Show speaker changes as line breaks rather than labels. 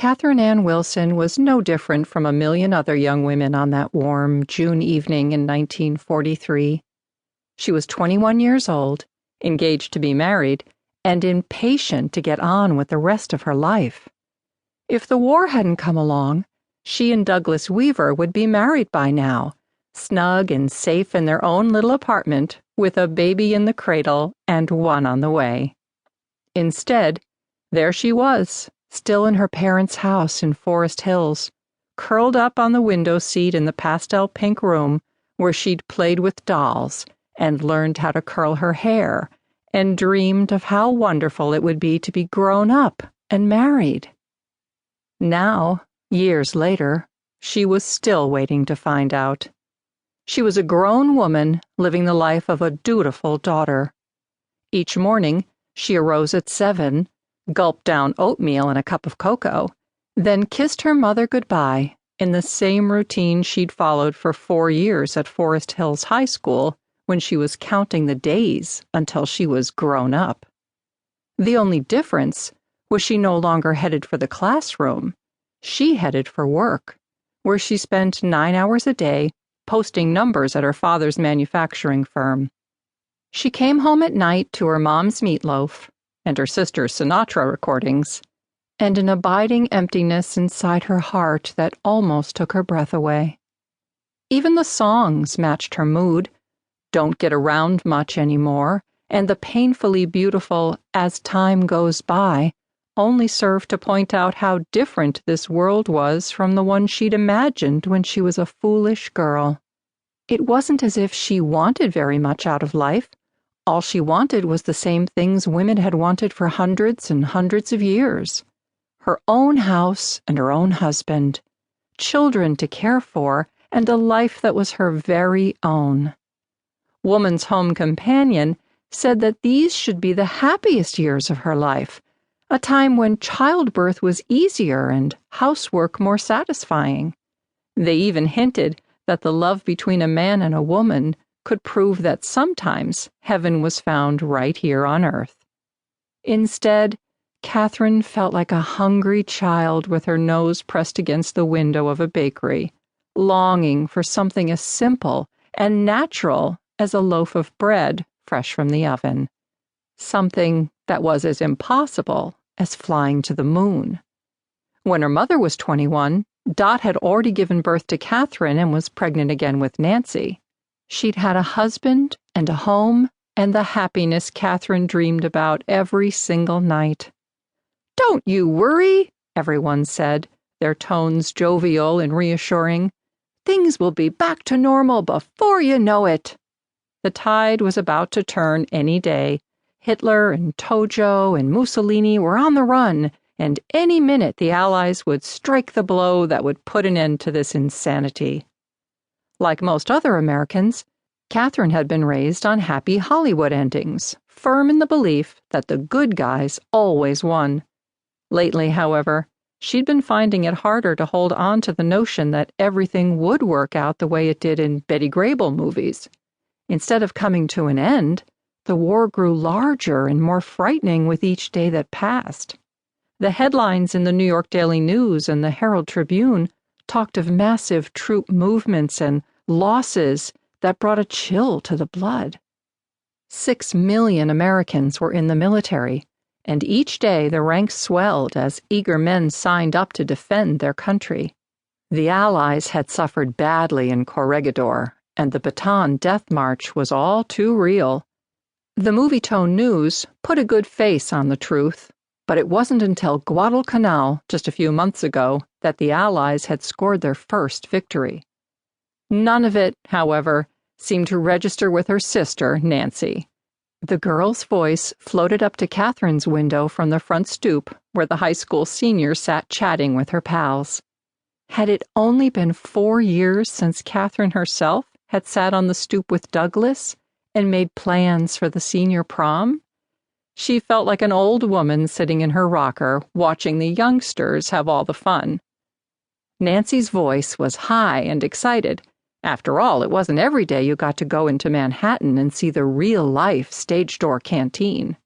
Catherine Ann Wilson was no different from a million other young women on that warm June evening in 1943. She was 21 years old, engaged to be married, and impatient to get on with the rest of her life. If the war hadn't come along, she and Douglas Weaver would be married by now, snug and safe in their own little apartment, with a baby in the cradle and one on the way. Instead, there she was, still in her parents' house in Forest Hills, curled up on the window seat in the pastel pink room where she'd played with dolls and learned how to curl her hair and dreamed of how wonderful it would be to be grown up and married. Now, years later, she was still waiting to find out. She was a grown woman living the life of a dutiful daughter. Each morning, she arose at 7, gulped down oatmeal and a cup of cocoa, then kissed her mother goodbye in the same routine she'd followed for 4 years at Forest Hills High School when she was counting the days until she was grown up. The only difference was she no longer headed for the classroom. She headed for work, where she spent 9 hours a day posting numbers at her father's manufacturing firm. She came home at night to her mom's meatloaf and her sister's Sinatra recordings, and an abiding emptiness inside her heart that almost took her breath away. Even the songs matched her mood. Don't Get Around Much Anymore, and the painfully beautiful As Time Goes By only served to point out how different this world was from the one she'd imagined when she was a foolish girl. It wasn't as if she wanted very much out of life. All she wanted was the same things women had wanted for hundreds and hundreds of years. Her own house and her own husband, children to care for, and a life that was her very own. Woman's Home Companion said that these should be the happiest years of her life, a time when childbirth was easier and housework more satisfying. They even hinted that the love between a man and a woman could prove that sometimes heaven was found right here on earth. Instead, Catherine felt like a hungry child with her nose pressed against the window of a bakery, longing for something as simple and natural as a loaf of bread fresh from the oven. Something that was as impossible as flying to the moon. When her mother was 21, Dot had already given birth to Catherine and was pregnant again with Nancy. She'd had a husband and a home and the happiness Catherine dreamed about every single night. "Don't you worry," everyone said, their tones jovial and reassuring. "Things will be back to normal before you know it." The tide was about to turn any day. Hitler and Tojo and Mussolini were on the run, and any minute the Allies would strike the blow that would put an end to this insanity. Like most other Americans, Catherine had been raised on happy Hollywood endings, firm in the belief that the good guys always won. Lately, however, she'd been finding it harder to hold on to the notion that everything would work out the way it did in Betty Grable movies. Instead of coming to an end, the war grew larger and more frightening with each day that passed. The headlines in the New York Daily News and the Herald Tribune talked of massive troop movements and losses that brought a chill to the blood. 6 million Americans were in the military, and each day the ranks swelled as eager men signed up to defend their country. The Allies had suffered badly in Corregidor, and the Bataan Death March was all too real. The Movietone News put a good face on the truth, but it wasn't until Guadalcanal just a few months ago that the Allies had scored their first victory. None of it, however, seemed to register with her sister, Nancy. The girl's voice floated up to Catherine's window from the front stoop where the high school senior sat chatting with her pals. Had it only been 4 years since Catherine herself had sat on the stoop with Douglas and made plans for the senior prom? She felt like an old woman sitting in her rocker watching the youngsters have all the fun. Nancy's voice was high and excited. After all, it wasn't every day you got to go into Manhattan and see the real-life stage door canteen.